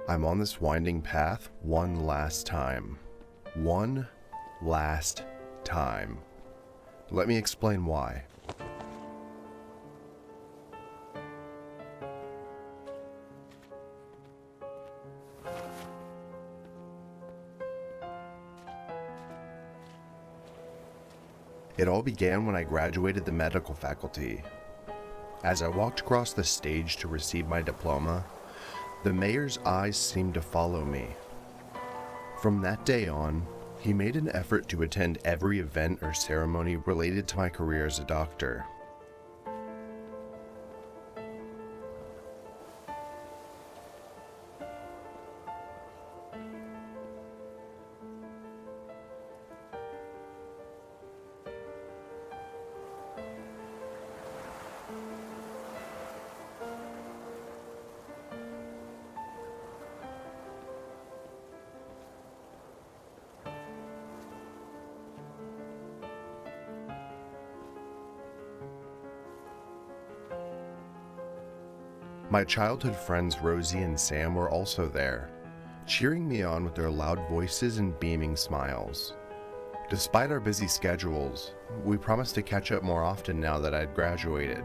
I'm on this winding path one last time. One last time. Let me explain why. It all began when I graduated the medical faculty. As I walked across the stage to receive my diploma, the mayor's eyes seemed to follow me. From that day on, he made an effort to attend every event or ceremony related to my career as a doctor. My childhood friends Rosie and Sam were also there, cheering me on with their loud voices and beaming smiles. Despite our busy schedules, we promised to catch up more often now that I'd graduated.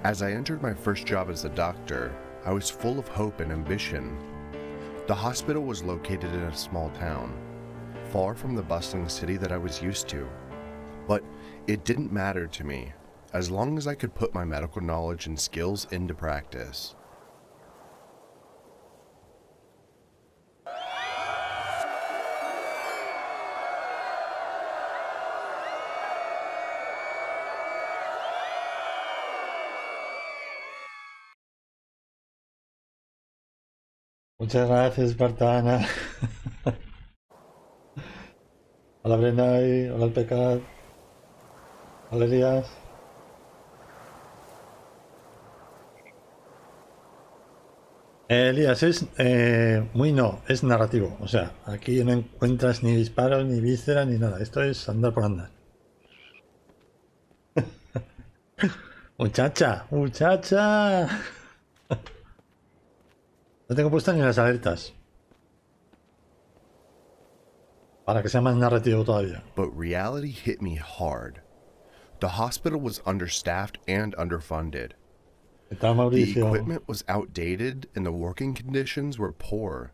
As I entered my first job as a doctor, I was full of hope and ambition. The hospital was located in a small town, far from the bustling city that I was used to. But it didn't matter to me, as long as I could put my medical knowledge and skills into practice. Muchas gracias, Espartana. Hola, Brenay. Hola, el Pecat. Hola, Elías. Elías, es muy no, es narrativo. O sea, aquí no encuentras ni disparos, ni vísceras, ni nada. Esto es andar por andar. Muchacha, muchacha. No tengo puestas ni las alertas. Para que sea más narrativo todavía. But reality hit me hard. The hospital was understaffed and underfunded. ¿Qué tal, The Mauricio? equipment was outdated and the working conditions were poor.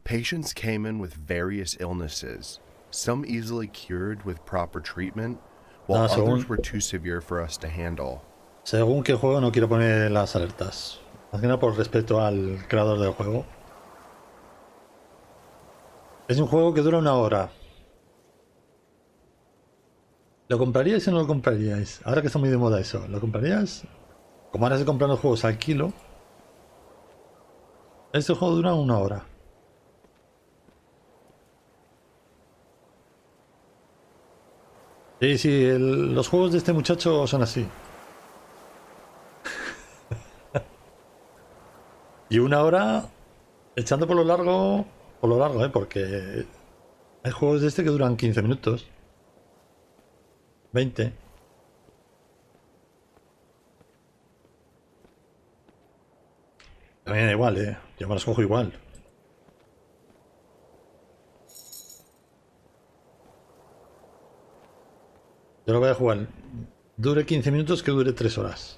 Patients came in with various illnesses, some easily cured with proper treatment, while others were too severe for us to handle. Según qué juego no quiero poner las alertas. Más que nada por respeto al creador del juego. Es un juego que dura 1 hora. ¿Lo compraríais o no lo compraríais? Ahora que está muy de moda eso, ¿lo comprarías? Como ahora se compran los juegos al kilo. Este juego dura 1 hora. Sí, sí, los juegos de este muchacho son así. Y 1 hora echando por lo largo, porque hay juegos de este que duran 15 minutos. 20. También da igual, yo me los cojo igual. Yo lo voy a jugar. Dure 15 minutos que dure 3 horas.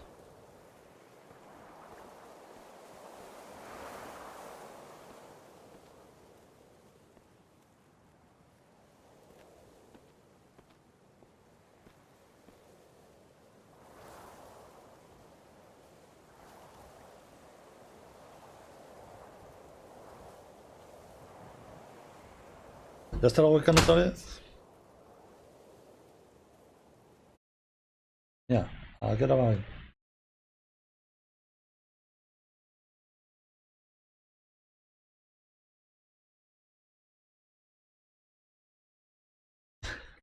¿Ya está la webcam otra vez? Ya, ¿a qué hora va a ir?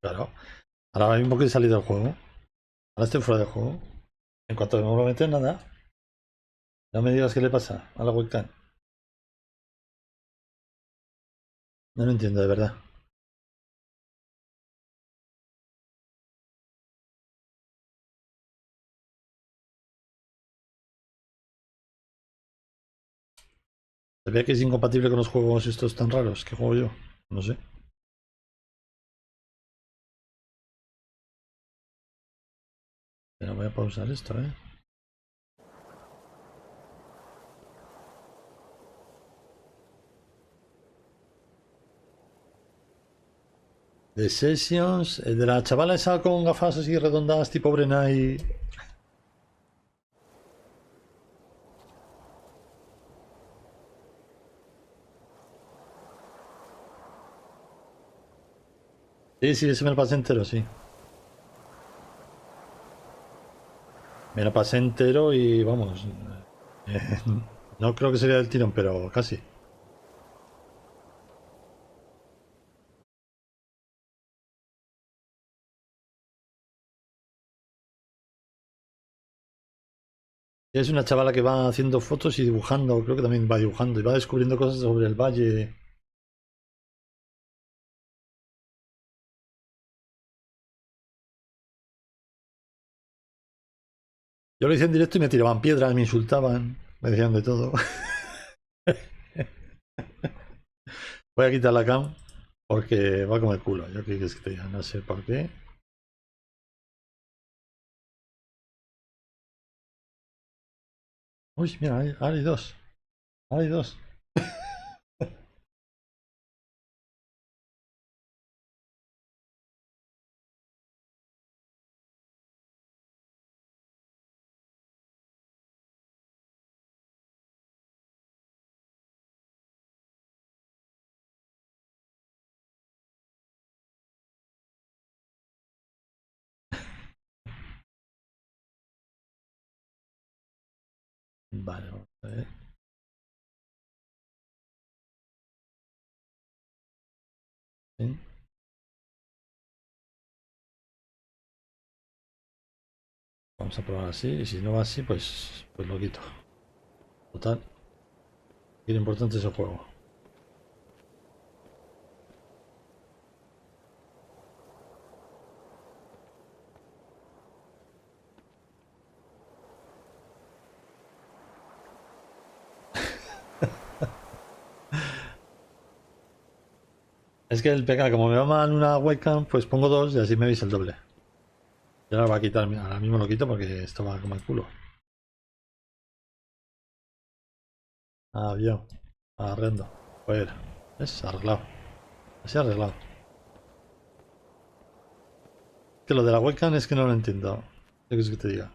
Claro. Ahora mismo que he salido del juego. Ahora estoy fuera del juego. En cuanto me vuelvo a meter, nada. No me digas qué le pasa a la webcam. No lo entiendo, de verdad. Se ve que es incompatible con los juegos estos tan raros que juego yo. No sé. Pero voy a pausar esto, ¿eh? The Sessions, de la chavala esa con gafas así redondas tipo Brena y... Sí, sí, ese me lo pasé entero, sí. Me lo pasé entero y vamos... eh, no creo que sería del tirón, pero casi. Es una chavala que va haciendo fotos y dibujando, creo que también va dibujando y va descubriendo cosas sobre el valle. Yo lo hice en directo y me tiraban piedras, me insultaban, me decían de todo. Voy a quitar la cam porque va como el culo. Yo qué quieres que te diga, no sé por qué. Uy, mira, ahora hay dos. Ahora hay dos. Vale, vamos a ver. Sí. Vamos a probar así y si no va así, pues lo quito. Total, lo importante es el juego. Es que el pega, como me va mal una webcam, pues pongo dos y así me veis el doble. Y ahora va a quitar, mira, ahora mismo lo quito porque esto va como el culo. Ah, bien. Arrendo. Pues, es arreglado. Así arreglado. Que lo de la webcam es que no lo entiendo. ¿Qué quieres que te diga?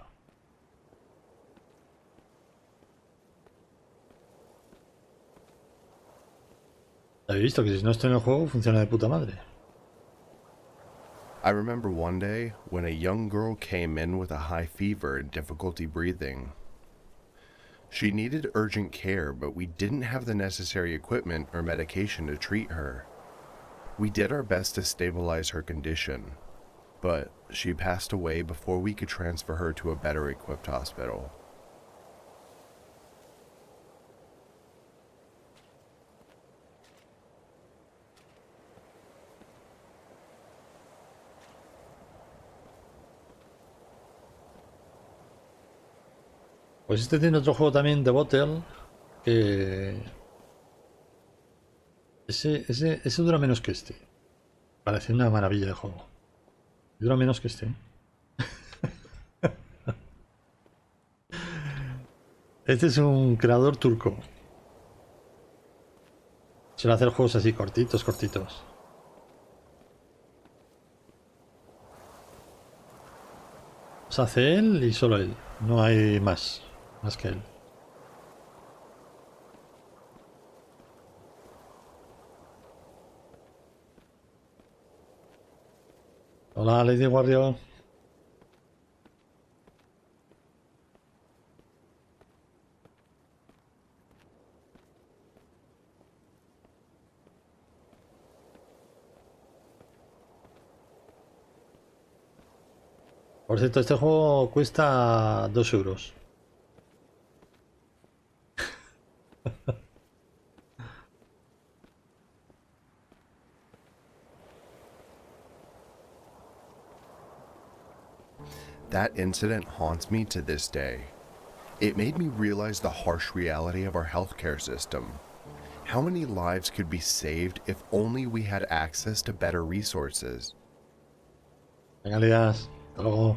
Ya he visto que si no estoy en el juego funciona de puta madre. I remember one day when a young girl came in with a high fever and difficulty breathing. She needed urgent care, but we didn't have the necessary equipment or medication to treat her. We did our best to stabilize her condition, but she passed away before we could transfer her to a better equipped hospital. Pues este tiene otro juego también de Bottle que ese dura menos que este. Parece una maravilla de juego. Dura menos que este. Este es un creador turco. Suele hacer juegos así cortitos, cortitos. Los hace él y solo él. No hay más que él. Hola, Lady Warrior. Por cierto, este juego cuesta 2 euros. That incident haunts me to this day. It made me realize the harsh reality of our healthcare system. How many lives could be saved if only we had access to better resources? Venga, Lías. Hasta luego.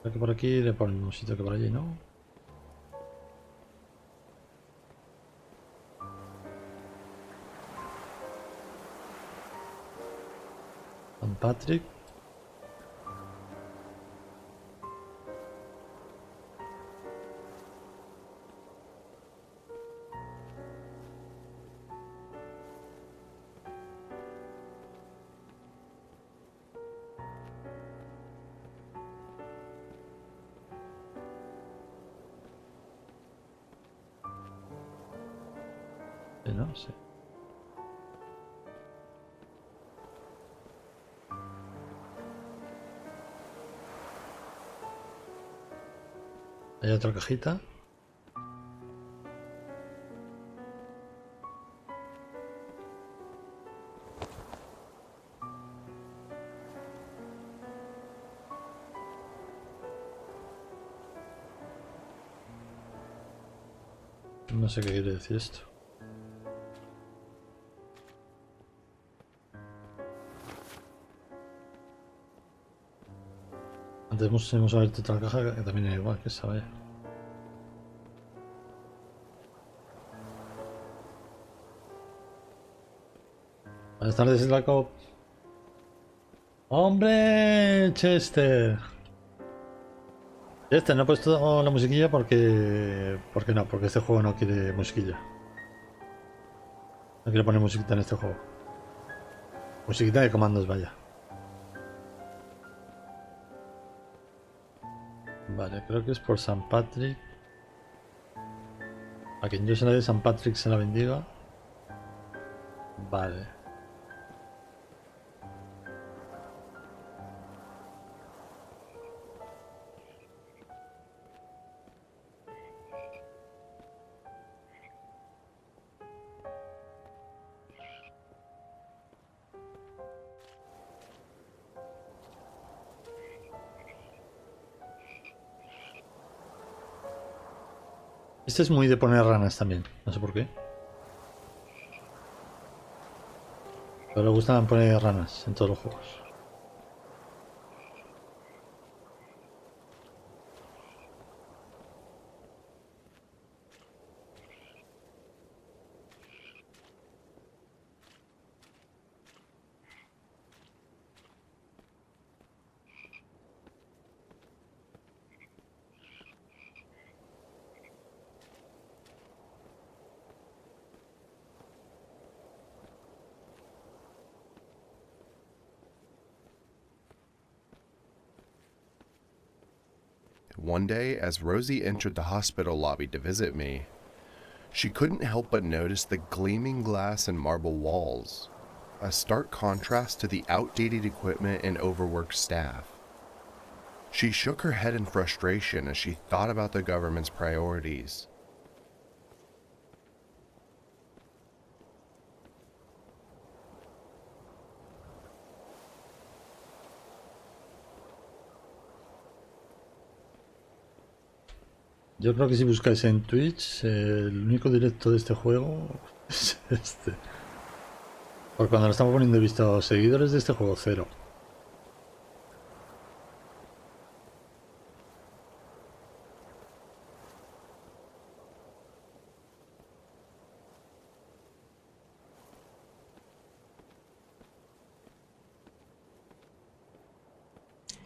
Creo que por aquí le ponen un sitio que por allí, ¿no? San Patrick. Sí, ¿no? Sí. Hay otra cajita. No sé qué quiere decir esto. Antes hemos abierto otra caja que también es igual que esa, vaya. Buenas tardes, Slaco. ¡Hombre! Chester. Chester, no he puesto la musiquilla porque... Porque no, porque este juego no quiere musiquilla. No quiere poner musiquita en este juego. Musiquita de comandos, vaya. Vale, creo que es por San Patrick. A quien yo se la dé San Patrick se la bendiga. Vale. Este es muy de poner ranas también. No sé por qué. Pero le gustan poner ranas en todos los juegos. One day, as Rosie entered the hospital lobby to visit me, she couldn't help but notice the gleaming glass and marble walls, a stark contrast to the outdated equipment and overworked staff. She shook her head in frustration as she thought about the government's priorities. Yo creo que si buscáis en Twitch, el único directo de este juego es este. Porque cuando lo estamos poniendo he visto seguidores de este juego, cero.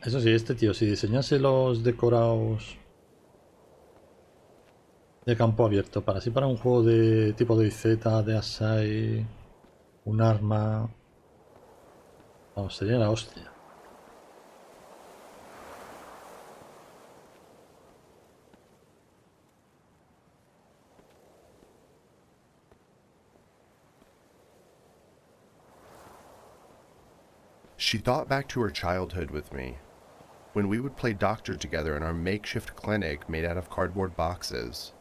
Eso sí, este tío, si diseñase los decorados de campo abierto. Para así para un juego de tipo de Z, de Asai, un arma. Vamos, sería la hostia. She thought back to her childhood with me, when we would play doctor together in our makeshift clinic made out of cardboard boxes.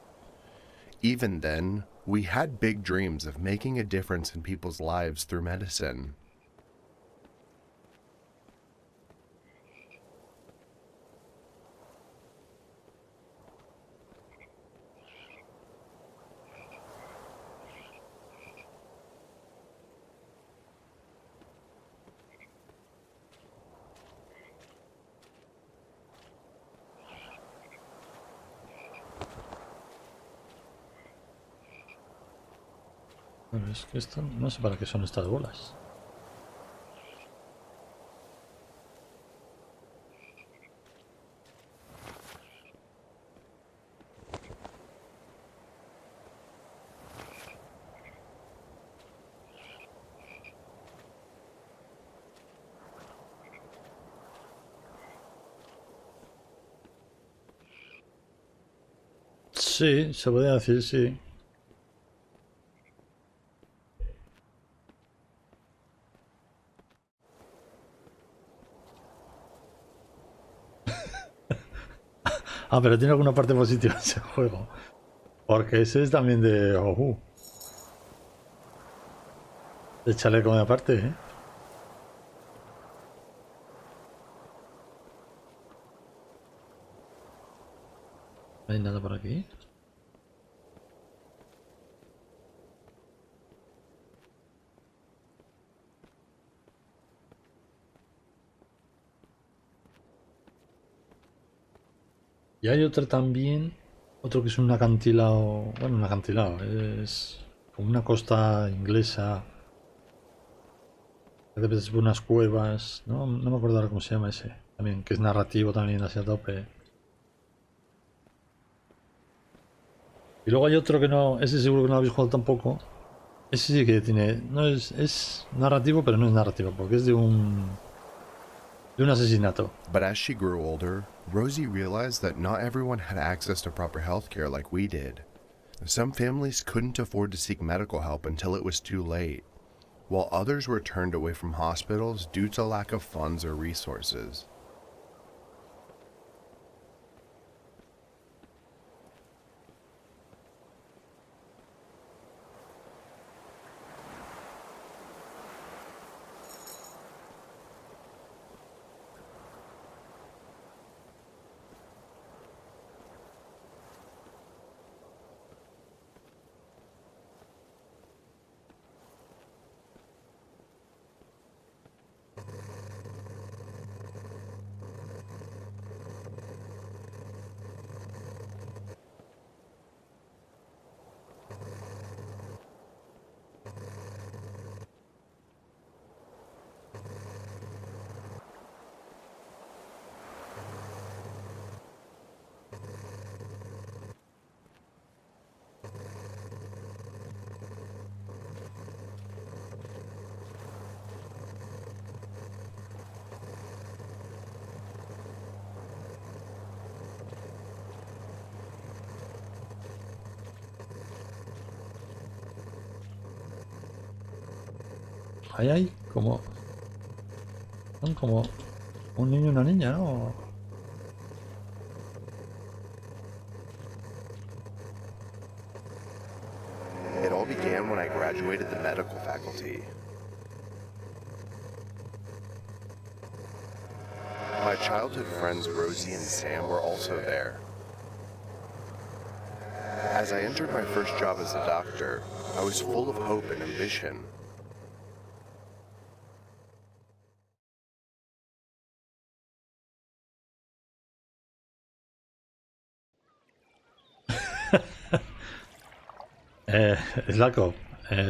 Even then, we had big dreams of making a difference in people's lives through medicine. Bueno, es que esto no sé para qué son estas bolas. Sí, se podría decir, sí. Ah, pero tiene alguna parte positiva ese juego. Porque ese es también de de chaleco de aparte, ¿eh? No hay nada por aquí. Y hay otro también, otro que es un acantilado, bueno, un acantilado, es como una costa inglesa, de veces por unas cuevas, no me acuerdo ahora cómo se llama ese, también, que es narrativo también, así a tope. Y luego hay otro que no, ese seguro que no lo habéis jugado tampoco, ese sí que tiene, no es, es narrativo, pero no es narrativo, porque es de un asesinato. But as she grew older, Rosie realized that not everyone had access to proper health care like we did. Some families couldn't afford to seek medical help until it was too late, while others were turned away from hospitals due to lack of funds or resources. Ahí hay como, son como un niño y una niña, ¿no? It all began when I graduated the medical faculty. My childhood friends Rosie and Sam were also there. As I entered my first job as a doctor, I was full of hope and ambition. Slaco,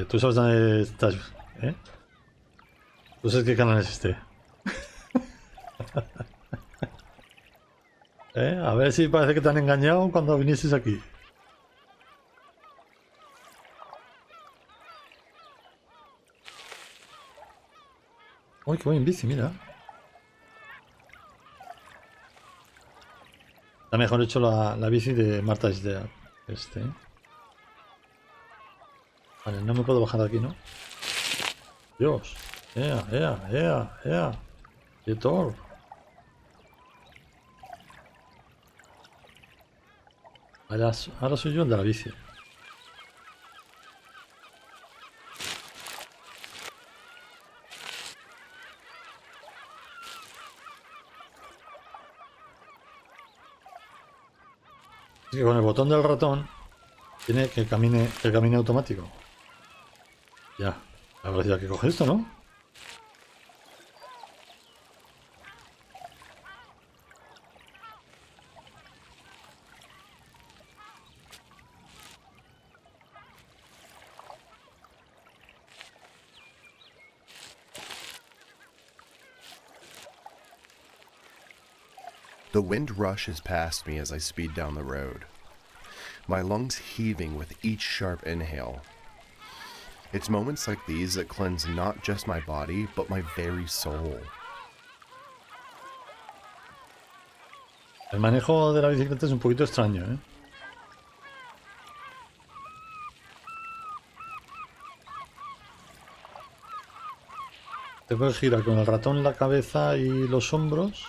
tú sabes dónde estás, ¿eh? ¿Tú sabes qué canal es este? A ver si parece que te han engañado cuando vinieses aquí. Uy, que voy en bici, mira. Está mejor hecho la bici de Marta Isdea. Este. Vale, no me puedo bajar de aquí, ¿no? Dios. Ea, ea, ea, ea. ¡Qué tor! Ahora soy yo el de la bici. Es que con el botón del ratón tiene que camine automático. Ya. La velocidad que coge esto, ¿no? The wind rushes past me as I speed down the road, my lungs heaving with each sharp inhale. It's moments like these that cleanse not just my body, but my very soul. El manejo de la bicicleta es un poquito extraño, ¿eh? Tengo que girar con el ratón la cabeza y los hombros,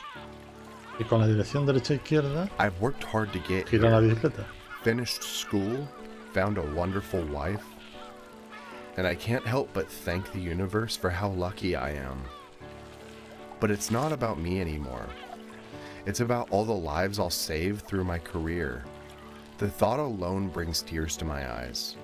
y con la dirección derecha-izquierda I've worked hard to get girar la here, bicicleta. finished school, found a wonderful wife, and I can't help but thank the universe for how lucky I am. But it's not about me anymore. It's about all the lives I'll save through my career. The thought alone brings tears to my eyes.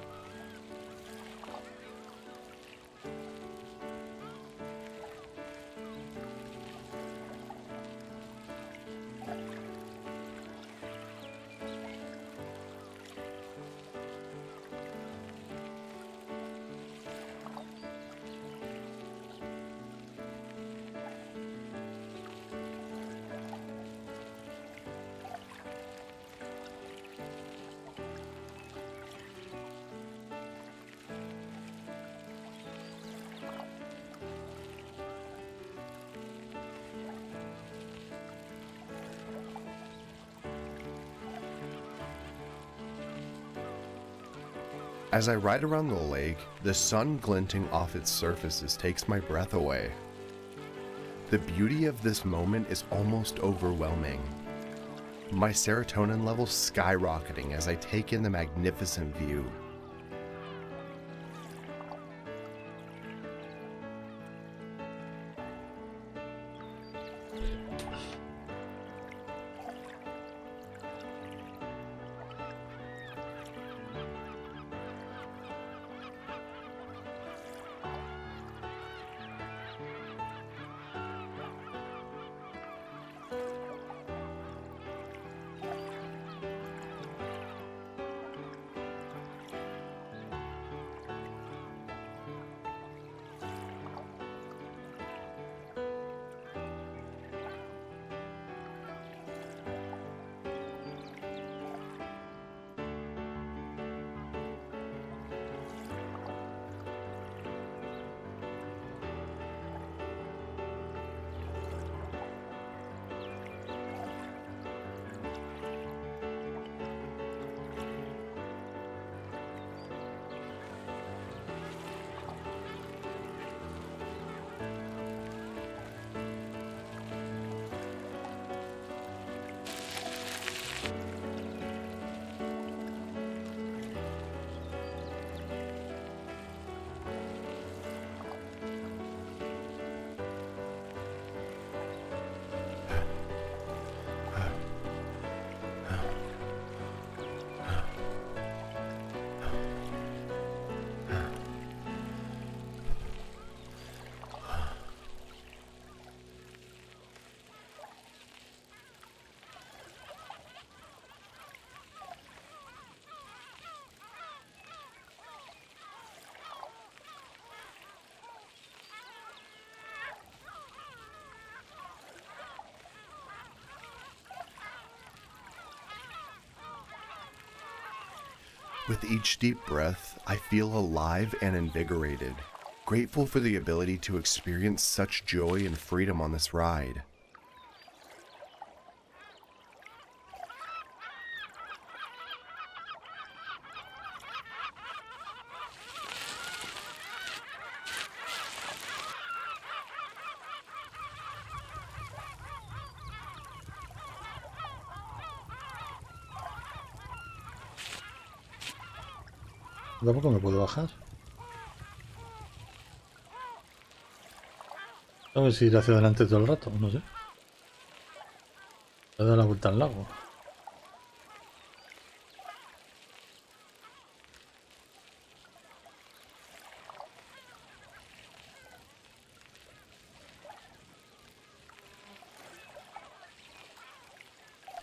As I ride around the lake, the sun glinting off its surfaces takes my breath away. The beauty of this moment is almost overwhelming. My serotonin levels skyrocketing as I take in the magnificent view. With each deep breath, I feel alive and invigorated, grateful for the ability to experience such joy and freedom on this ride. Tampoco me puedo bajar. Tengo que seguir hacia adelante todo el rato, no sé. Voy a dar la vuelta al lago.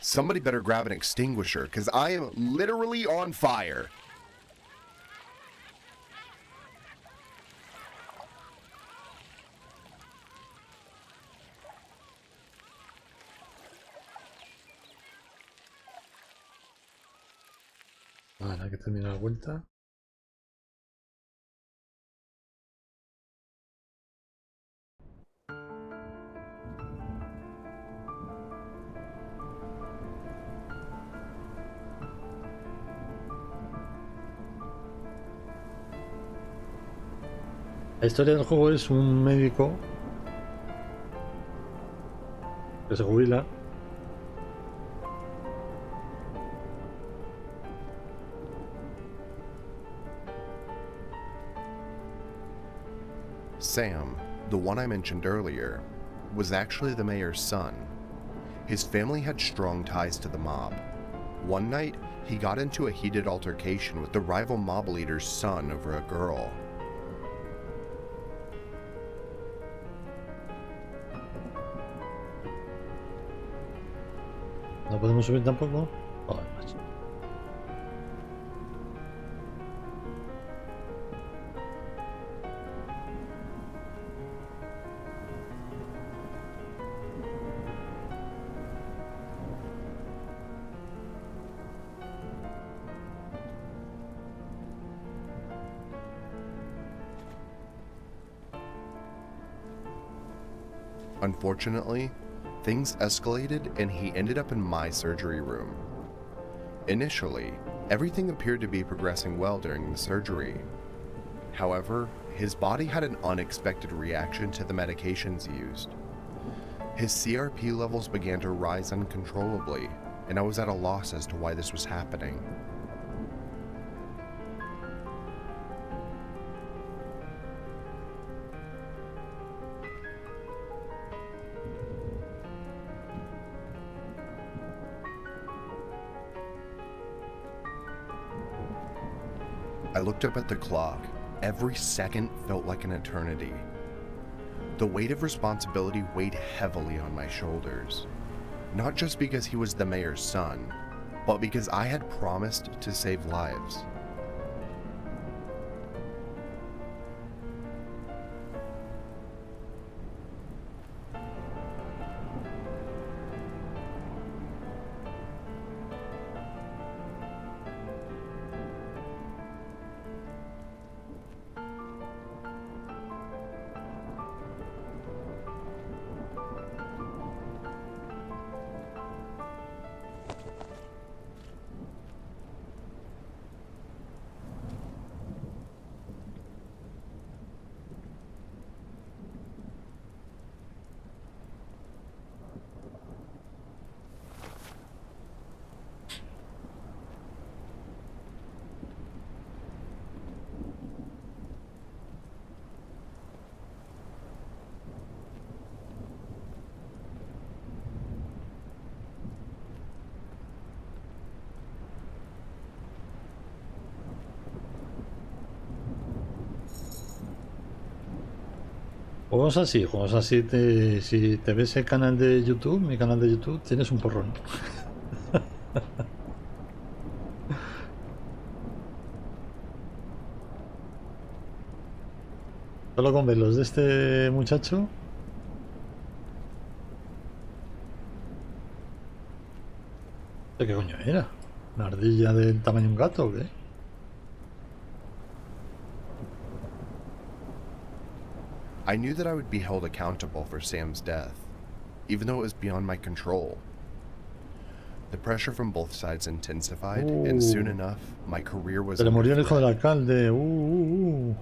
Somebody better grab an extinguisher, because I am literally on fire. Vale, hay que terminar la vuelta. La historia del juego es un médico que se jubila. Sam, the one I mentioned earlier, was actually the mayor's son. His family had strong ties to the mob. One night, he got into a heated altercation with the rival mob leader's son over a girl. No podemos subir tampoco. Joder, macho. Unfortunately, things escalated and he ended up in my surgery room. Initially, everything appeared to be progressing well during the surgery. However, his body had an unexpected reaction to the medications used. His CRP levels began to rise uncontrollably, and I was at a loss as to why this was happening. I looked up at the clock. Every second felt like an eternity. The weight of responsibility weighed heavily on my shoulders. Not just because he was the mayor's son, but because I had promised to save lives. Juegos así si te ves el canal de YouTube, mi canal de YouTube, tienes un porrón. Solo con ver los de este muchacho. ¿Qué coño era? ¿Una ardilla del tamaño de un gato o qué? I knew that I would be held accountable for Sam's death, even though it was beyond my control. The pressure from both sides intensified, and soon enough, my career was Se le under murió el hijo del threat. alcalde.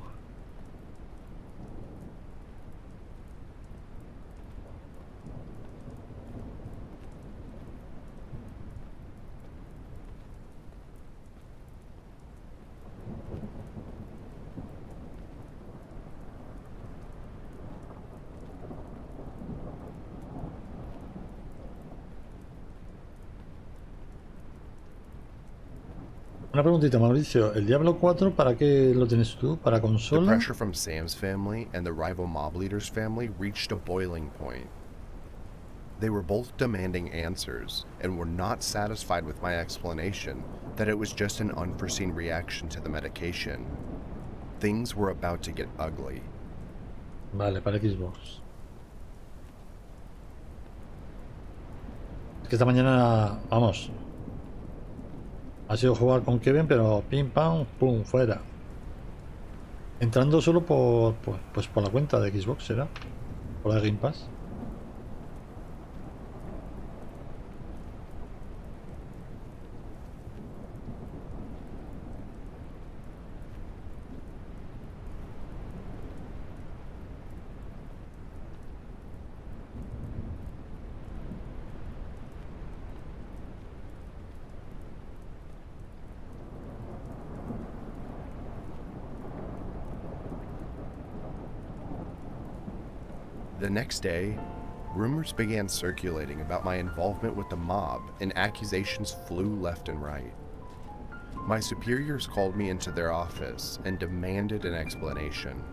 Una preguntita, Mauricio. ¿El Diablo 4 para qué lo tienes tú? ¿Para The consola? pressure from Sam's family and the rival mob leader's family reached a boiling point. They were both demanding answers and were not satisfied with my explanation that it was just an unforeseen reaction to the medication. Things were about to get ugly. Vale, para Xbox. Es que esta mañana, vamos, ha sido jugar con Kevin, pero pim pam, pum, fuera. Entrando solo pues por la cuenta de Xbox, ¿será? Por la Game Pass. The next day, rumors began circulating about my involvement with the mob, and accusations flew left and right. My superiors called me into their office and demanded an explanation.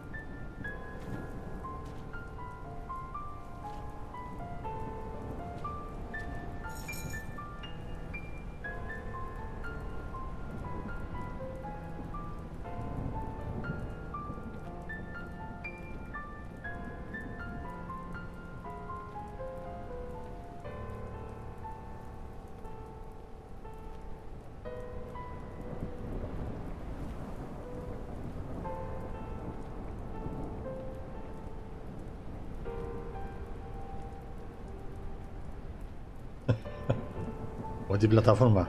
Multiplataforma.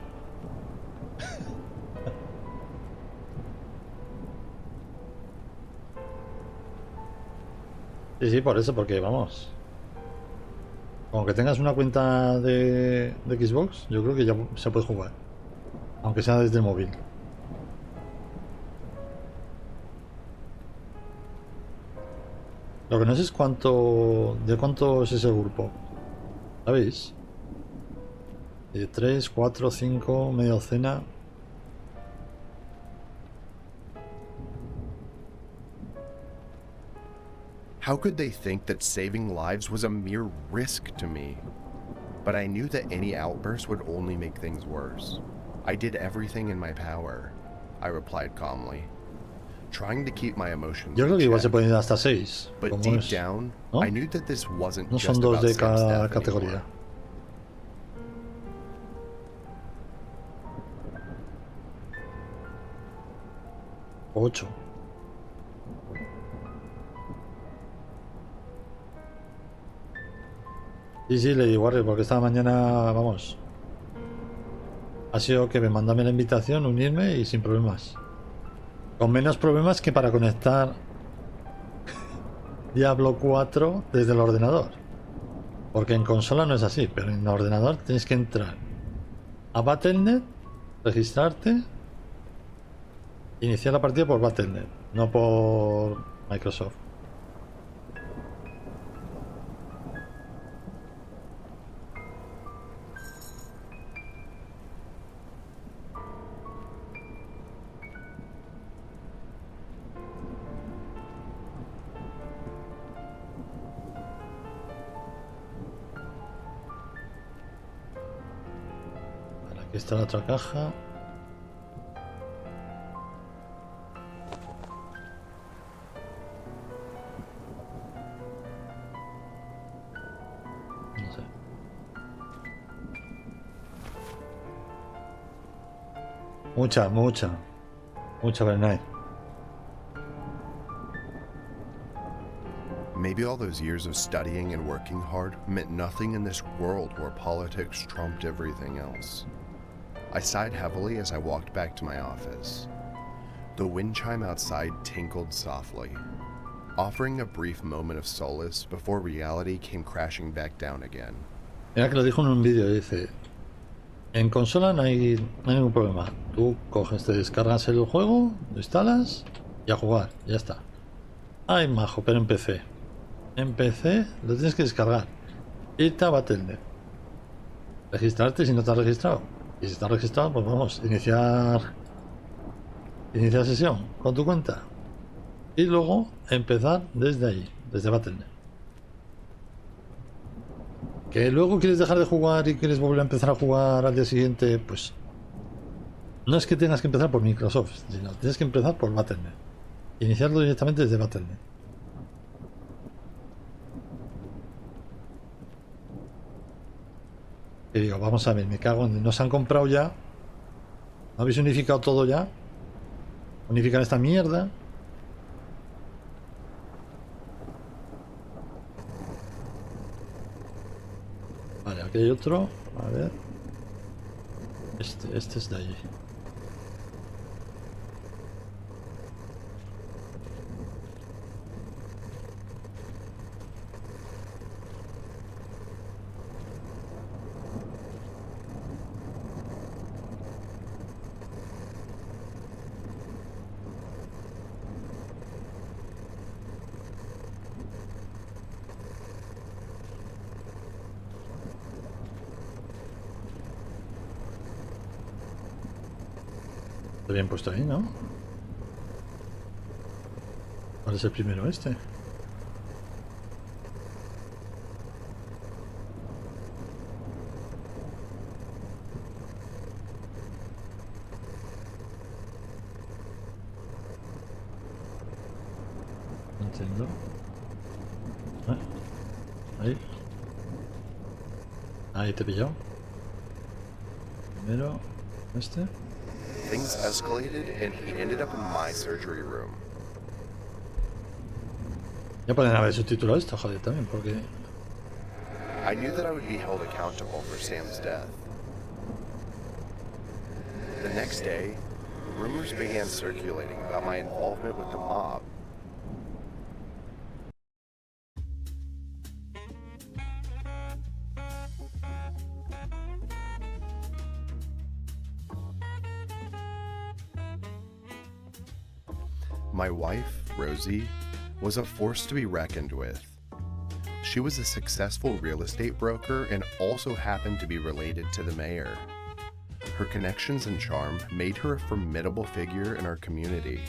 Sí, por eso, porque vamos. Aunque tengas una cuenta de Xbox, yo creo que ya se puede jugar. Aunque sea desde el móvil. Lo que no sé es de cuánto es ese grupo. ¿Sabéis? De 3, 4, 5, media docena. How could they think that saving lives was a mere risk to me? But I knew that any outburst would only make things worse. I did everything in my power, I replied calmly, trying to keep my emotions Yo creo in que igual se check. pueden ir hasta 6. But Como deep es, down, ¿no? I knew that this wasn't No son just dos about de Sam's cada death categoría. anymore. 8. Sí, Lady Warrior, porque esta mañana, vamos, ha sido que me mandame la invitación, unirme y sin problemas. Con menos problemas que para conectar Diablo 4 desde el ordenador. Porque en consola no es así, pero en el ordenador tienes que entrar a Battle.net, registrarte, iniciar la partida por Battle.net, no por Microsoft. Aquí está la otra caja. No sé. Mucha Bernay. Maybe all those years of studying and working hard meant nothing in this world where politics trumped everything else. I sighed heavily as I walked back to my office. The wind chime outside tinkled softly, offering a brief moment of solace before reality came crashing back down again. Mira que lo dijo en un vídeo, dice, en consola no hay ningún problema. Tú coges, te descargas el juego, lo instalas y a jugar, ya está. Ay, majo, pero en PC. En PC lo tienes que descargar. Irte a Battle.net. Registrarte si no te has registrado. Y si estás registrado, pues vamos, iniciar sesión con tu cuenta. Y luego empezar desde ahí, desde Battle.net. Que luego quieres dejar de jugar y quieres volver a empezar a jugar al día siguiente, pues no es que tengas que empezar por Microsoft, sino tienes que empezar por Battle.net. Iniciarlo directamente desde Battle.net. Y digo, vamos a ver, me cago en... ¿Nos han comprado ya? ¿No habéis unificado todo ya? ¿Unificar esta mierda? Vale, aquí hay otro. A ver. Este es de allí. Está bien puesto ahí, ¿no? ¿Cuál es el primero este? No entiendo. Ahí. Ahí te he pillado. Primero, este. Things escalated and he ended up in my surgery room. Ya pueden haber subtitulado esto, joder, también, porque... I knew that I would be held accountable for Sam's death. The next day, rumors began circulating about my involvement with the mob. My wife, Rosie, was a force to be reckoned with. She was a successful real estate broker and also happened to be related to the mayor. Her connections and charm made her a formidable figure in our community.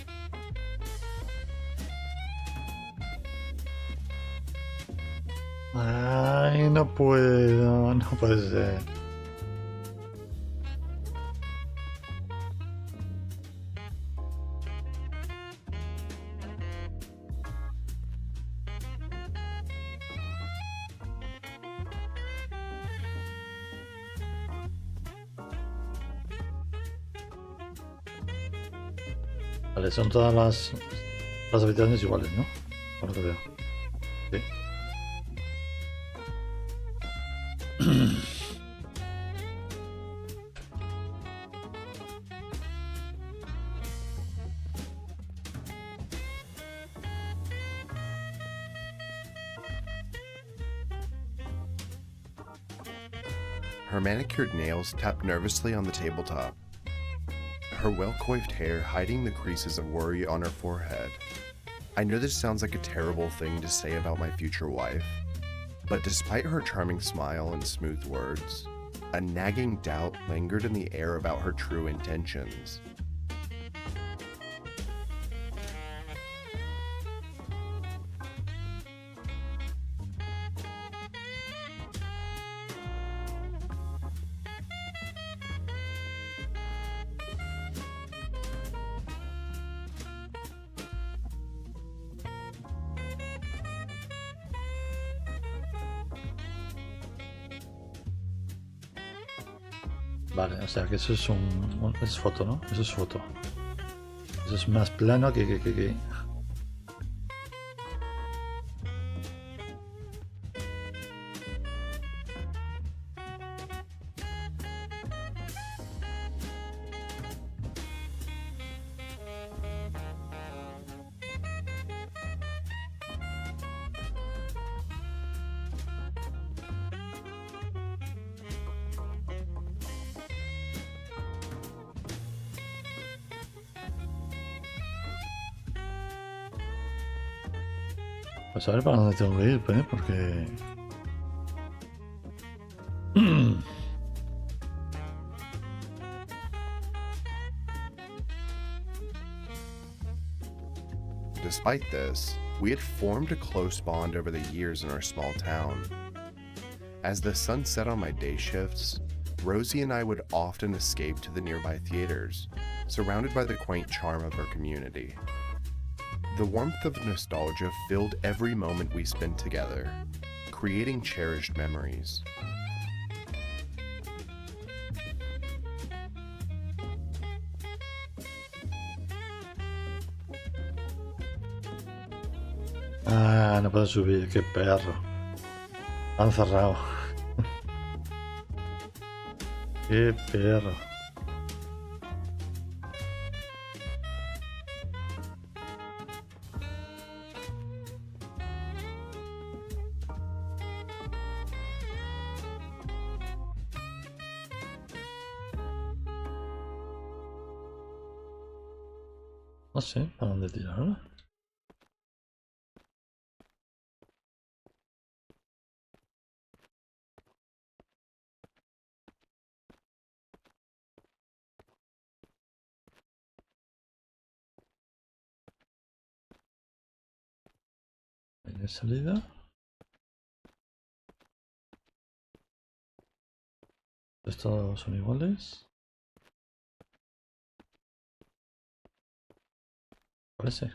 Ay, no puedo, no puede ser. Vale, son todas las habitaciones iguales, ¿no? Por lo que veo. Sí. Her manicured nails tapped nervously on the tabletop, her well-coiffed hair hiding the creases of worry on her forehead. I know this sounds like a terrible thing to say about my future wife, but despite her charming smile and smooth words, a nagging doubt lingered in the air about her true intentions. Vale, o sea que eso es es foto, ¿no? Eso es foto. Eso es más plano que... Pues a ver para dónde tengo que ir, pues, porque... Despite this, we had formed a close bond over the years in our small town. As the sun set on my day shifts, Rosie and I would often escape to the nearby theaters, surrounded by the quaint charm of our community. The warmth of nostalgia filled every moment we spent together, creating cherished memories. Ah, no puedo subir, qué perro. Han cerrado. Qué perro. No sé, ¿para dónde tirar ahora? ¿Tiene salida? ¿Estos son iguales? Parece.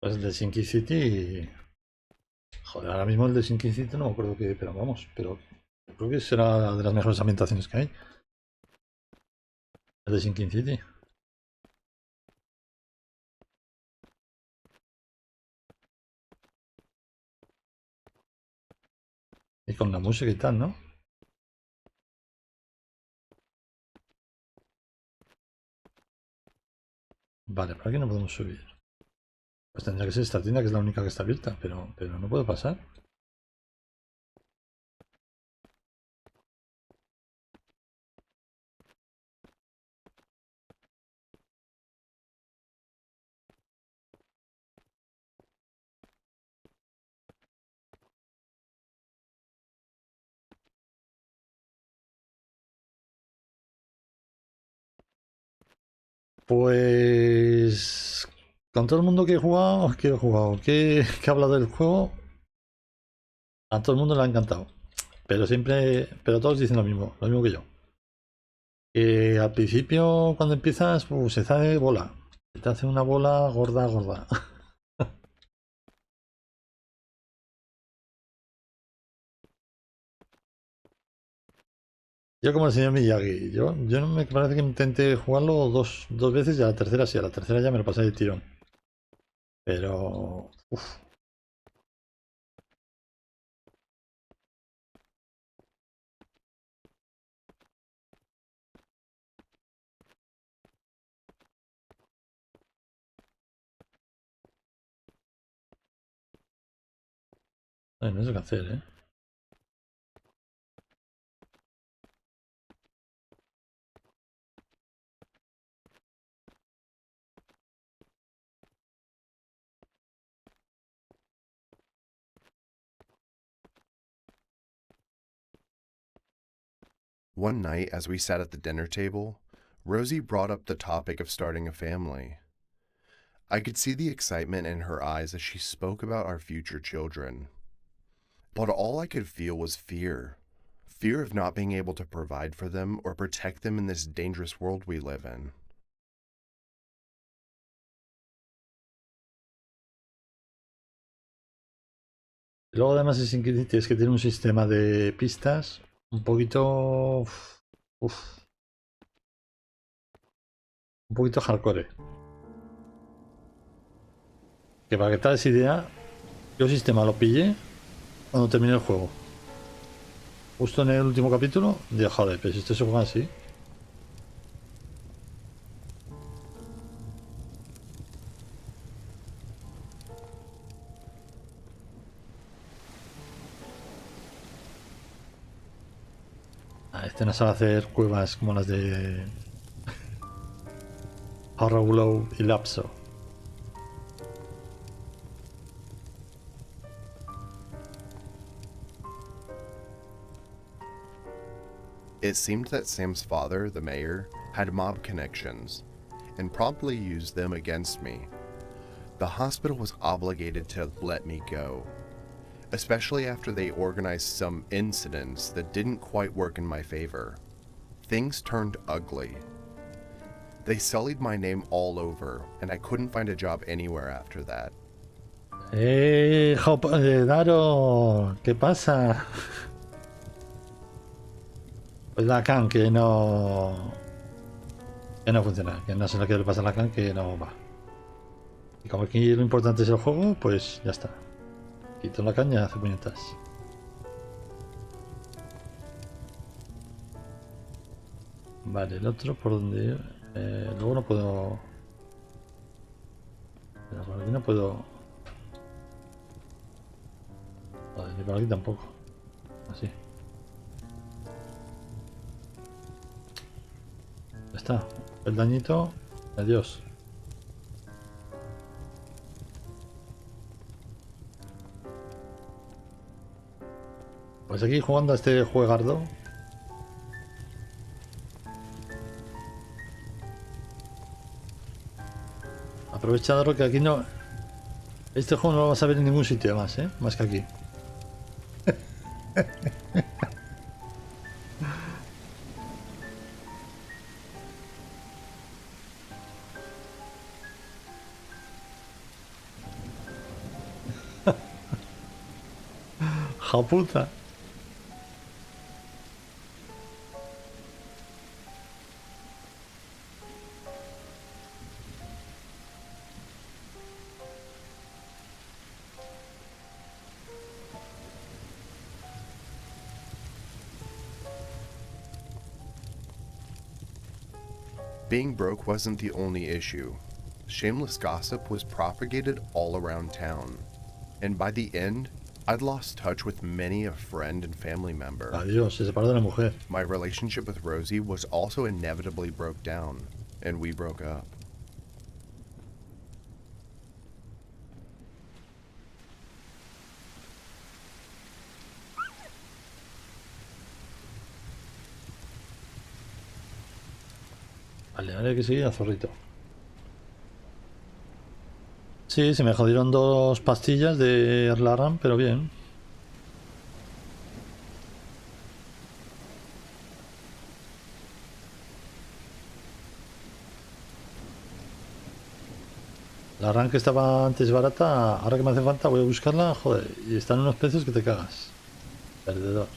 Pues el de Sinky City... Joder, ahora mismo el de Sinky City no me acuerdo qué, pero vamos, pero creo que será de las mejores ambientaciones que hay. El de Sinky City. Y con la música y tal, ¿no? Vale, por aquí no podemos subir. Pues tendría que ser esta tienda, que es la única que está abierta, pero no puedo pasar. Pues... Con todo el mundo que ha hablado del juego, a todo el mundo le ha encantado. Pero siempre, pero todos dicen lo mismo que yo. Que al principio, cuando empiezas, se hace bola. Se te hace una bola gorda, gorda. Yo como el señor Miyagi, yo no me parece que intenté jugarlo dos veces y a la tercera sí, a la tercera ya me lo pasé de tirón. Pero... Uf, no sé qué hacer, ¿eh? One night, as we sat at the dinner table, Rosie brought up the topic of starting a family. I could see the excitement in her eyes as she spoke about our future children. But all I could feel was fear. Fear of not being able to provide for them or protect them in this dangerous world we live in. Y luego además es que tiene un sistema de pistas un poquito... un poquito hardcore. Que para que te hagas idea, yo el sistema lo pillé cuando terminé el juego. Justo en el último capítulo, dije, joder, pero si esto se juega así. Este no sabe hacer cuevas como las de Glow y Lapso. It seemed that Sam's father, the mayor, had mob connections, and promptly used them against me. The hospital was obligated to let me go, especially after they organized some incidents that didn't quite work in my favor. Things turned ugly. They sullied my name all over, and I couldn't find a job anywhere after that. Daro, ¿qué pasa? Pues la can que no funciona, que no sé lo que le pasa a la can, que no va. Y como aquí lo importante es el juego, pues ya está. Quito la caña y hace puñetas. Vale, el otro por donde ir. Luego no puedo. Pero por aquí no puedo. Joder, ni por aquí tampoco. Así. Ya está. El dañito. Adiós. Pues aquí jugando a este juegardo. Aprovechadlo que aquí no. Este juego no lo vas a ver en ningún sitio más, más que aquí. ¡Japuta! Being broke wasn't the only issue. Shameless gossip was propagated all around town, and by the end, I'd lost touch with many a friend and family member. Adiós, se separó de la mujer. My relationship with Rosie was also inevitably broke down, and we broke up. Vale, ahora hay que seguir a Zorrito. Sí, se me jodieron 2 pastillas de Erlaram, pero bien. La RAM que estaba antes barata, ahora que me hace falta voy a buscarla, joder, y están unos precios que te cagas. Perdedor.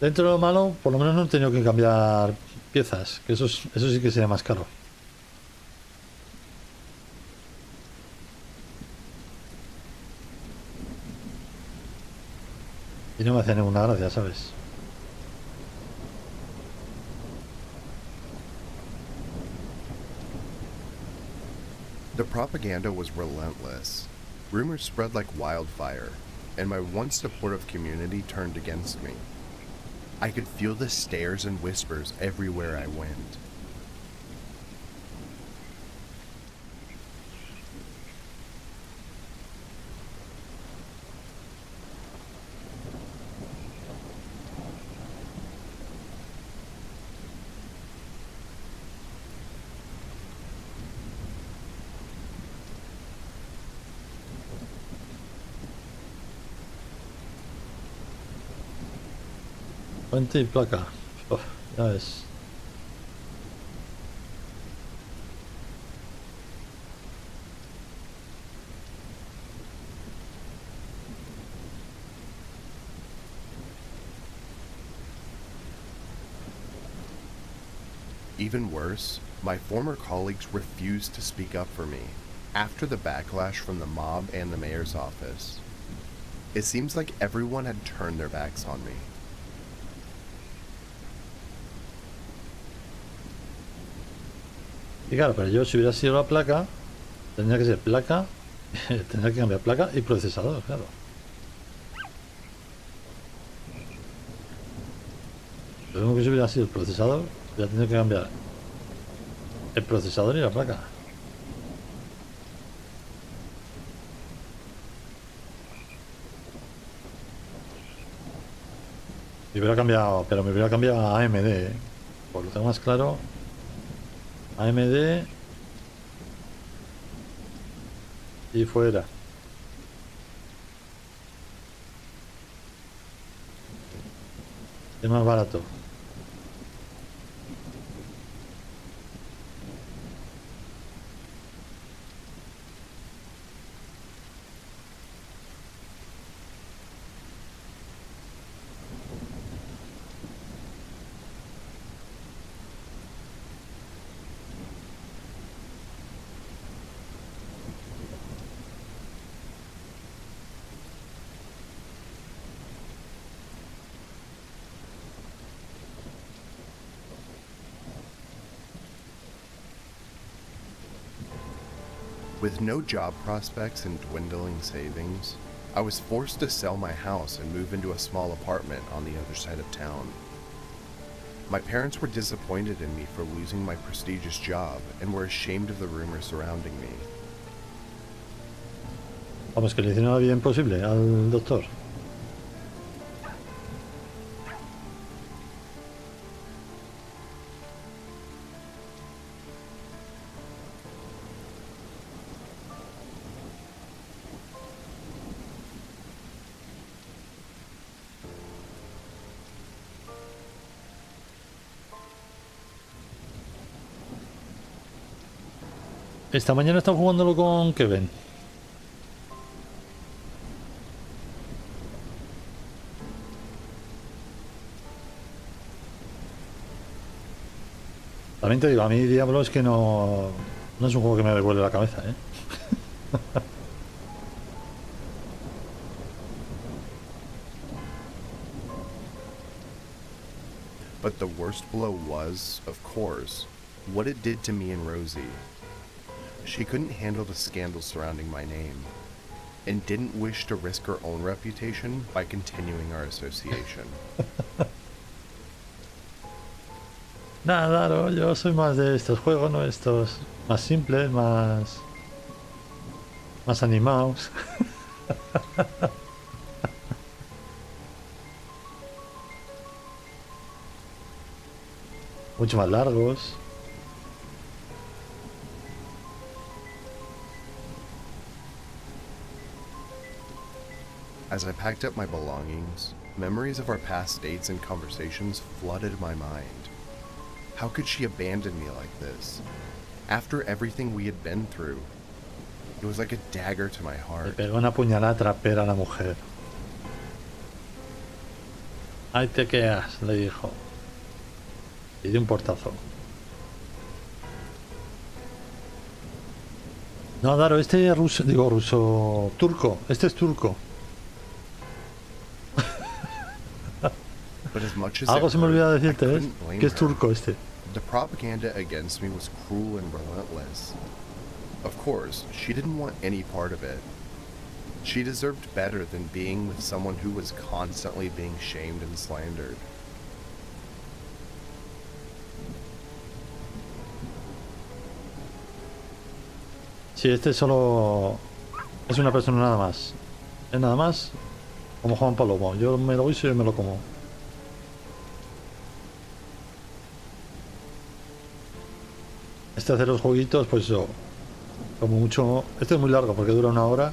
Dentro de lo malo, por lo menos no he tenido que cambiar piezas, que eso sí que sería más caro. Y no me hace ninguna gracia, ¿sabes? The propaganda was relentless. Rumors spread like wildfire, and my once supportive community turned against me. I could feel the stares and whispers everywhere I went. Fuente y placa. Uf, ya ves. Even worse, my former colleagues refused to speak up for me after the backlash from the mob and the mayor's office. It seems like everyone had turned their backs on me. Y claro, pero yo si hubiera sido la placa, tendría que ser placa, tendría que cambiar placa y procesador, claro. Lo mismo que si hubiera sido el procesador, hubiera tenido que cambiar el procesador y la placa. Me hubiera cambiado, pero me hubiera cambiado a AMD, ¿eh? Por lo tengo más claro. AMD y fuera. Es más barato. With no job prospects and dwindling savings, I was forced to sell my house and move into a small apartment on the other side of town. My parents were disappointed in me for losing my prestigious job and were ashamed of the rumors surrounding me. Vamos, que le hicieron la vida imposible al doctor. Esta mañana he estado jugándolo con Kevin. También te digo, a mí Diablo es que no es un juego que me revuelve la cabeza, ¿eh? But the worst blow was, of course, what it did to me and Rosie. She couldn't handle the scandal surrounding my name, and didn't wish to risk her own reputation by continuing our association. Nada, no, yo soy más de estos juegos, ¿no? Estos más simples, más animados. Mucho más largos. As I packed up my belongings, memories of our past dates and conversations flooded my mind. How could she abandon me like this? After everything we had been through, it was like a dagger to my Le heart. pegó una puñalada trapera a la mujer. Ahí te quedas, le dijo. Y dio un portazo. No, Daro, este es ruso, digo ruso, turco. Este es turco. But as much as Algo it se me hurt, olvidó I decirte, ¿ves? couldn't blame Que es her. turco este. The propaganda against me was cruel and relentless. Of course, she didn't want any part of it. She deserved better than being with someone who was constantly being shamed and slandered. Sí, este solo es una persona nada más. Es nada más como Juan Palomo. Yo me lo guiso y yo me lo como. Este hace los jueguitos, pues eso. Como mucho. Este es muy largo porque dura 1 hora.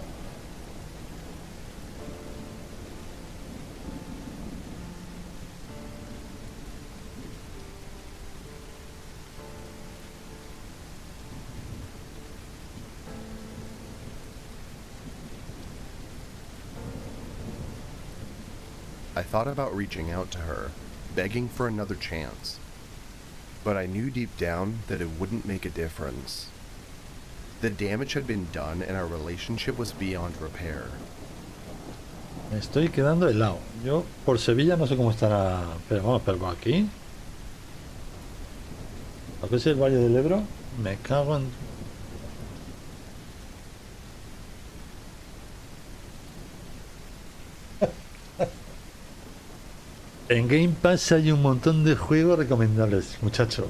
I thought about reaching out to her, begging for another chance. But I knew deep down that it wouldn't make a difference. The damage had been done and our relationship was beyond repair. Me estoy quedando helado. Yo por Sevilla no sé cómo estará. Pero vamos, pero aquí. Lo que es el Valle del Ebro, me cago en. En Game Pass hay un montón de juegos recomendables, muchacho.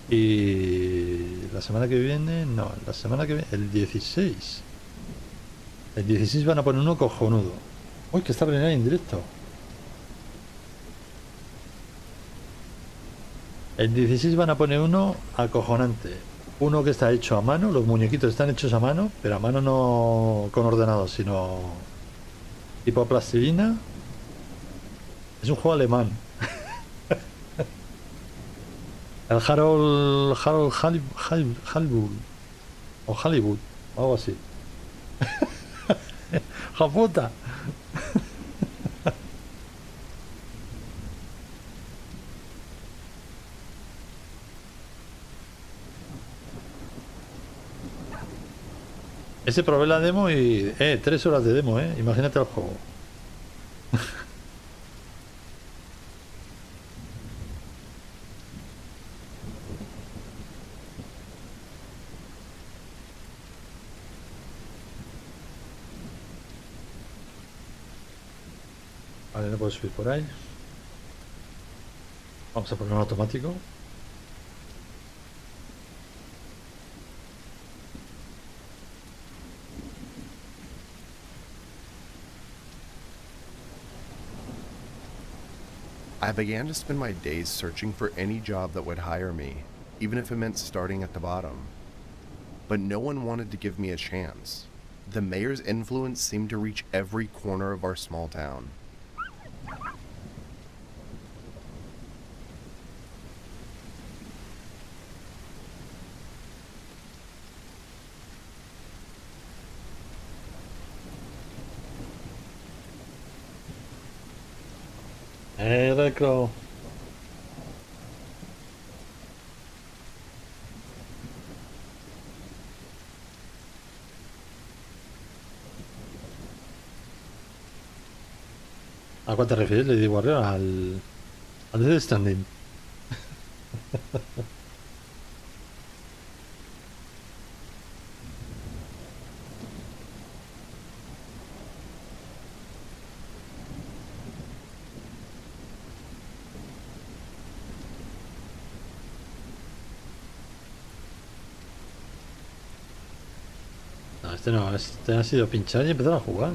Y la semana que viene, no, la semana que viene, el 16. El 16 van a poner uno cojonudo. Uy, que está peleando en directo. El 16 van a poner uno acojonante. Uno que está hecho a mano, los muñequitos están hechos a mano, pero a mano no con ordenador, sino tipo plastilina. Es un juego alemán. El Harold Hollywood o Hollywood, algo así. ¡Japuta! Ese probé la demo y... 3 horas de demo, imagínate el juego. Vale, no puedo subir por ahí. Vamos a ponerlo en automático. I began to spend my days searching for any job that would hire me, even if it meant starting at the bottom. But no one wanted to give me a chance. The mayor's influence seemed to reach every corner of our small town. Recro. ¿A cuál te refieres, Lady Warrior? Al Death Standing. No, este no, este ha sido pinchar y empezar a jugar.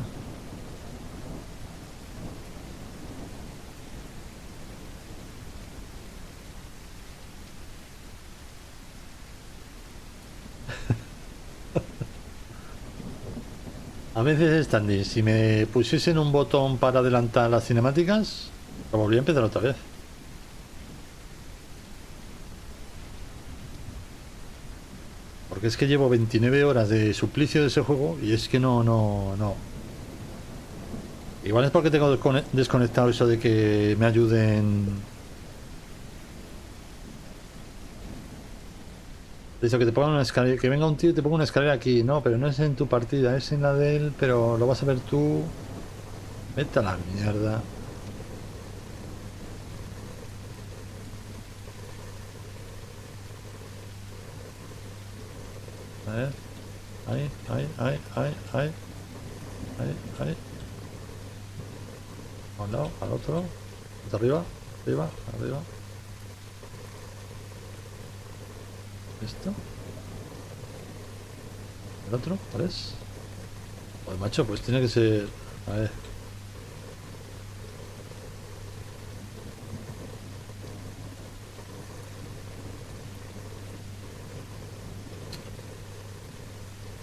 A veces standing, si me pusiesen un botón para adelantar las cinemáticas, lo volví a empezar otra vez. Porque es que llevo 29 horas de suplicio de ese juego y es que no. Igual es porque tengo desconectado eso de que me ayuden. Eso que te pongan una escalera, que venga un tío y te ponga una escalera aquí. No, pero no es en tu partida, es en la de él, pero lo vas a ver tú. Vete a la mierda. A ver. Ahí. A un lado, al otro. Hasta arriba. Arriba. Esto. El otro, ¿cuál es? Pues macho, pues tiene que ser. A ver.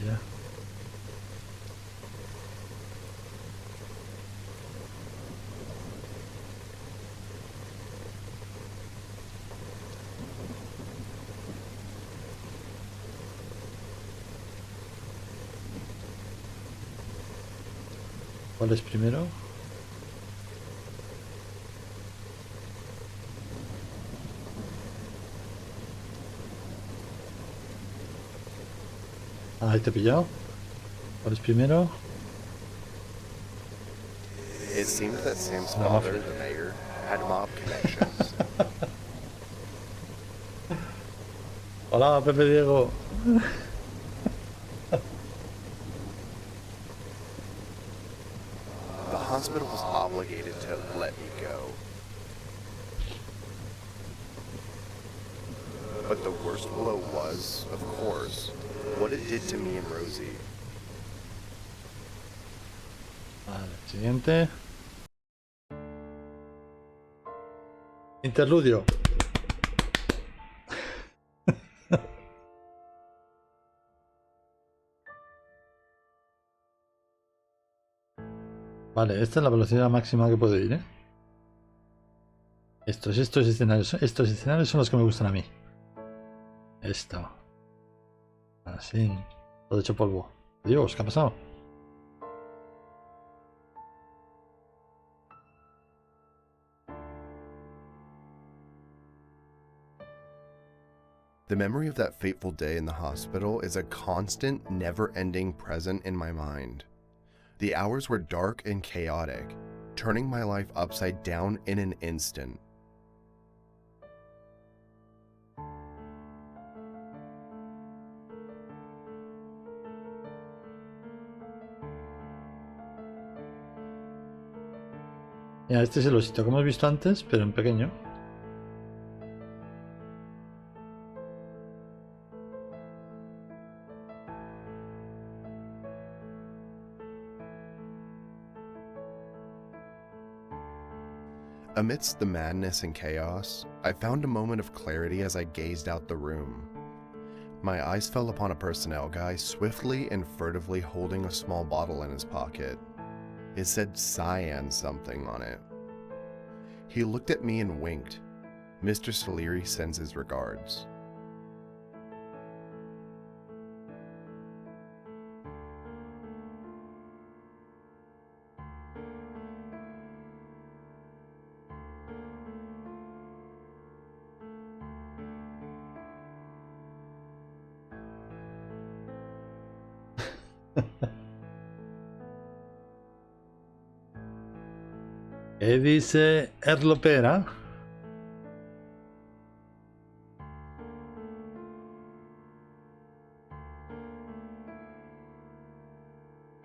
Ya. ¿Cuál es primero? Ah, ahí te he pillado. ¿Cuál es primero? It seemed that Sam's La father, mafia. the mayor, had mob connections. Hola, Pepe Diego. The hospital was obligated to let me go. But the worst blow was, of course, what it did to me and Rosie. Vale, siguiente. Interludio. Vale, esta es la velocidad máxima que puedo ir, ¿eh? Estos escenarios son los que me gustan a mí. Esto. Así. Todo hecho polvo. Dios, ¿qué ha pasado? The memory of that fateful day in the hospital is a constant, never-ending present in my mind. The hours were dark and chaotic, turning my life upside down in an instant. Mira, este es el osito que hemos visto antes, pero en pequeño. Amidst the madness and chaos, I found a moment of clarity as I gazed out the room. My eyes fell upon a personnel guy swiftly and furtively holding a small bottle in his pocket. It said cyan something on it. He looked at me and winked. Mr. Salieri sends his regards. ¿Qué dice Erlopera?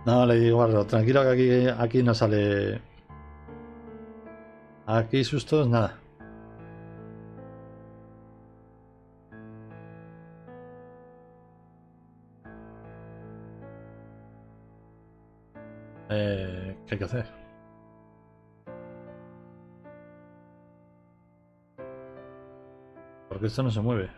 No, le digo, Barro, tranquilo que aquí no sale. Aquí sustos, nada. ¿Qué hay que hacer? Porque esto no se mueve.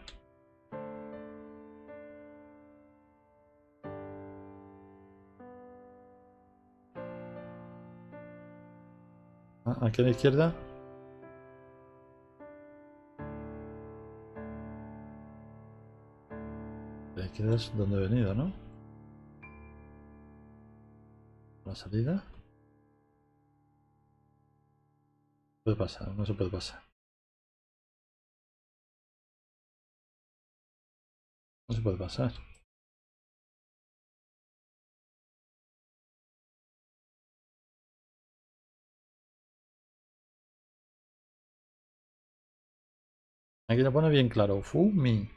Ah, aquí a la izquierda. A la izquierda es donde he venido, ¿no? La salida. Puede pasar, no se puede pasar. No se puede pasar. Aquí lo pone bien claro. Fumi.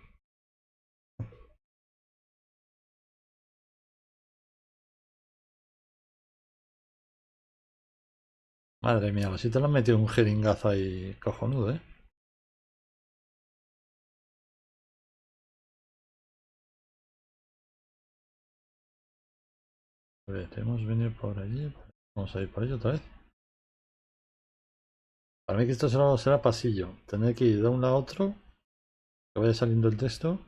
Madre mía, si te lo han metido un jeringazo ahí cojonudo, ¿eh? A ver, hemos venido por allí. Vamos a ir por allí otra vez. Para mí que esto solo será pasillo. Tendré que ir de un lado a otro. Que vaya saliendo el texto.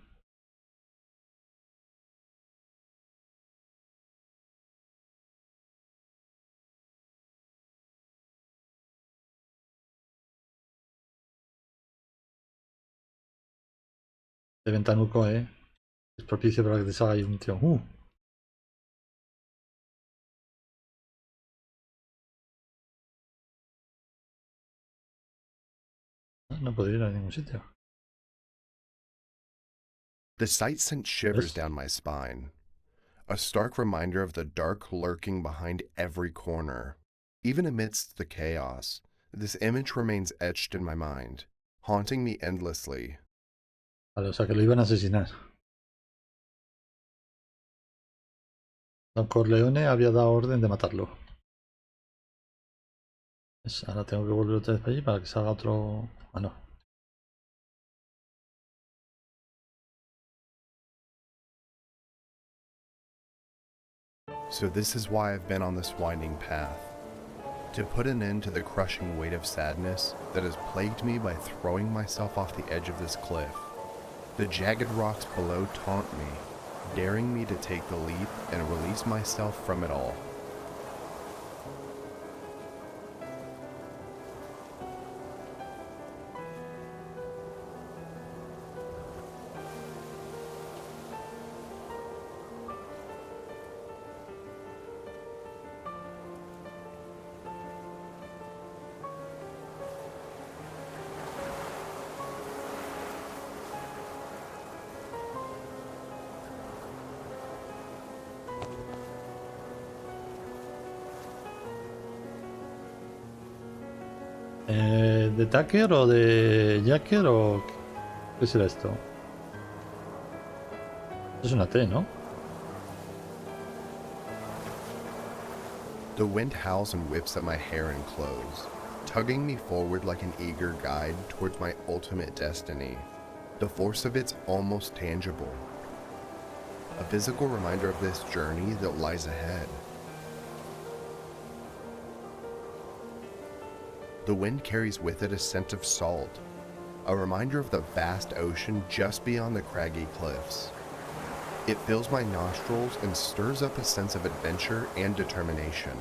De ventanuco, ¿eh? Es propicio para que te salga ahí un tío. No puedo ir a ningún sitio. The sight sent shivers ¿Ves? down my spine. a stark reminder of the dark lurking behind every corner. Even amidst the chaos, this image remains etched in my mind, haunting me endlessly. Vale, o sea que lo iban a asesinar. Don Corleone había dado orden de matarlo. Pues ahora tengo que volver otra vez para allí para que salga otro... Ah, no. So this is why I've been on this winding path. To put an end to the crushing weight of sadness that has plagued me by throwing myself off the edge of this cliff. The jagged rocks below taunt me, daring me to take the leap and release myself from it all. ¿De Tucker o de Jacker o qué será esto? Es una T, ¿no? The wind howls and whips at my hair and clothes, tugging me forward like an eager guide towards my ultimate destiny. The force of it's almost tangible, a physical reminder of this journey that lies ahead. The wind carries with it a scent of salt, a reminder of the vast ocean just beyond the craggy cliffs. It fills my nostrils and stirs up a sense of adventure and determination.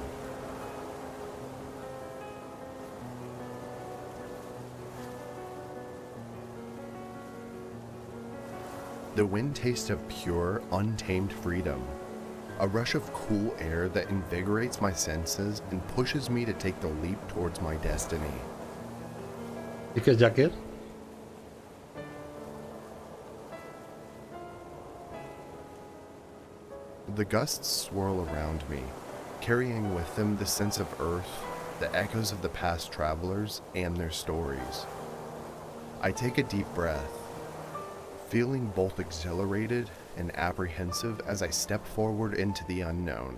The wind tastes of pure, untamed freedom, a rush of cool air that invigorates my senses and pushes me to take the leap towards my destiny. ¿Y qué es Jacker? The gusts swirl around me, carrying with them the sense of earth, the echoes of the past travelers, and their stories. I take a deep breath, feeling both exhilarated and apprehensive as I step forward into the unknown.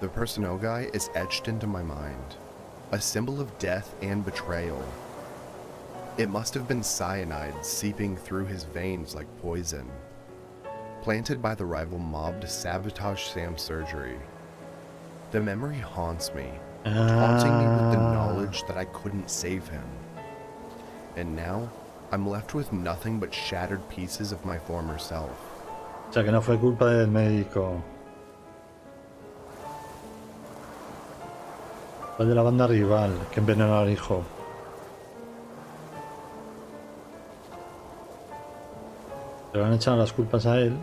The Personogai is etched into my mind, a symbol of death and betrayal. It must have been cyanide seeping through his veins like poison, planted by the rival mob to sabotage Sam's surgery. The memory haunts me, taunting me with the knowledge that I couldn't save him. And now, I'm left with nothing but shattered pieces of my former self. O sea que no fue culpa del médico. Fue de la banda rival que envenenó al hijo. Le van a echar las culpas a él.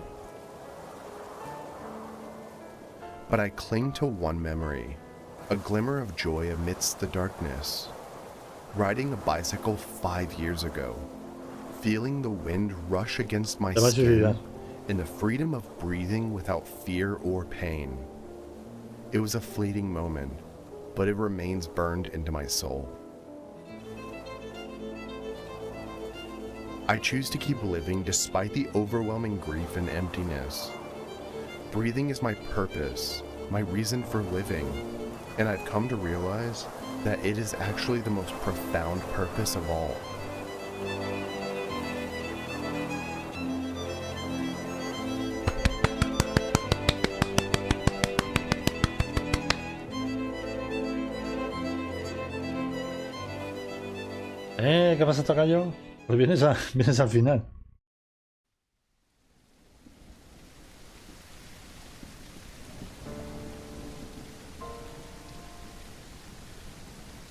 But I cling to one memory, a glimmer of joy amidst the darkness. Riding a bicycle 5 years ago, feeling the wind rush against my Te vas a suicidar. skin, and the freedom of breathing without fear or pain. It was a fleeting moment, but it remains burned into my soul. I choose to keep living despite the overwhelming grief and emptiness. Breathing is my purpose, my reason for living, and I've come to realize that it is actually the most profound purpose of all. ¿Qué pasa, tocayo? Pues vienes al final.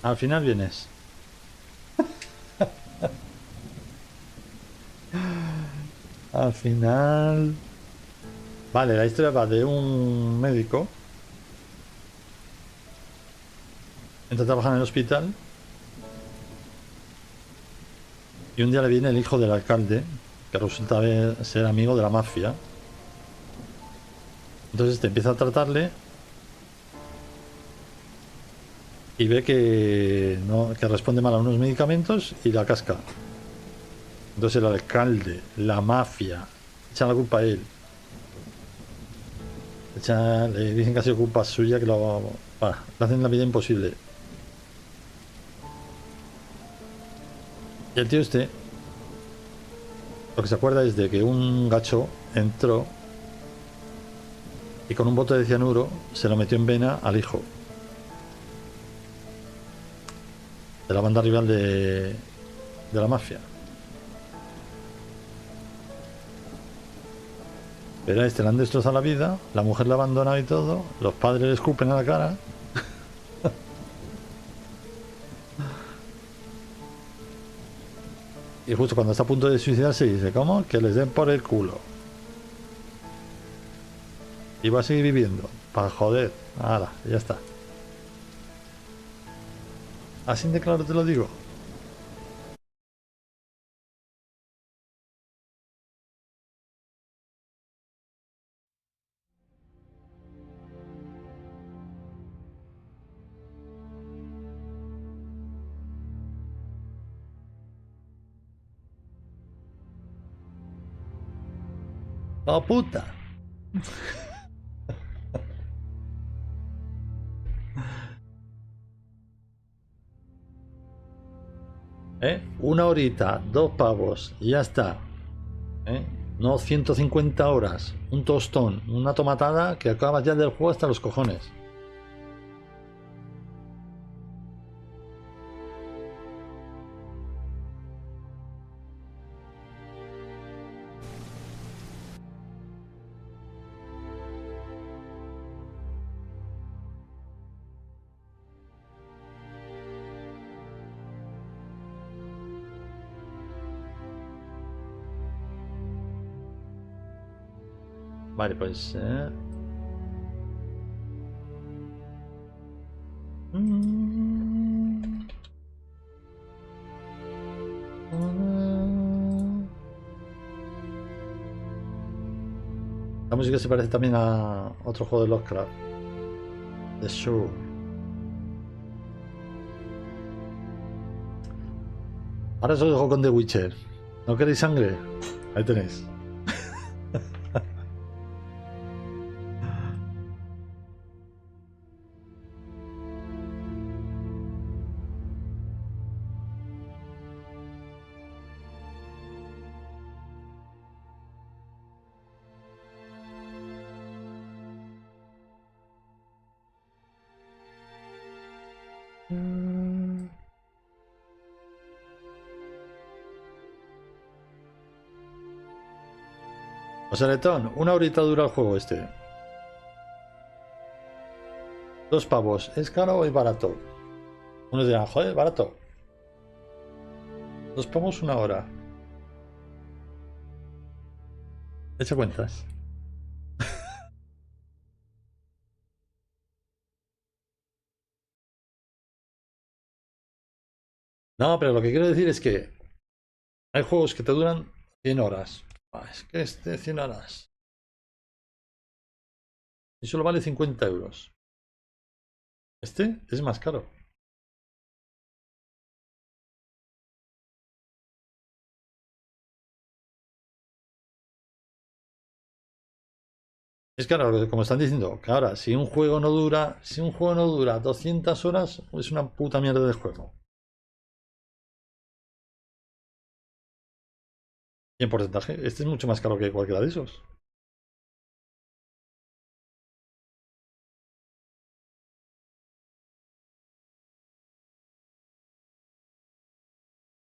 Al final vienes. Al final... Vale, la historia va de un médico. Entra a trabajar en el hospital. Y un día le viene el hijo del alcalde, que resulta ser amigo de la mafia. Entonces te empieza a tratarle y ve que, no, que responde mal a unos medicamentos y la casca. Entonces el alcalde, la mafia, echan la culpa a él. Le dicen que ha sido culpa suya, que le hacen la vida imposible. Y el tío este, lo que se acuerda es de que un gacho entró y con un bote de cianuro se lo metió en vena al hijo de la banda rival de la mafia. Pero a este le han destrozado la vida, la mujer le ha abandonado y todo, los padres le escupen a la cara. Y justo cuando está a punto de suicidarse dice, ¿cómo? Que les den por el culo. Y va a seguir viviendo. Para joder. Ahora, ya está. Así de claro te lo digo. ¡Oh, puta! ¿Eh? Una horita, 2 pavos, y ya está. ¿Eh? No 150 horas, un tostón, una tomatada que acabas ya del juego hasta los cojones. Vale, pues... La música se parece también a otro juego de Lovecraft. The Show. Ahora os dejo con The Witcher. ¿No queréis sangre? Ahí tenéis. O sea, Letón, una horita dura el juego este. 2 pavos, ¿es caro o es barato? Unos dirán, joder, barato. 2 pavos, una hora. Echa cuentas. No, pero lo que quiero decir es que hay juegos que te duran 100 horas. Es que este 100 horas. Y solo vale 50 euros. Este es más caro. Es claro, como están diciendo, que ahora, si un juego no dura 200 horas, es una puta mierda de juego. Y en porcentaje, este es mucho más caro que cualquiera de esos.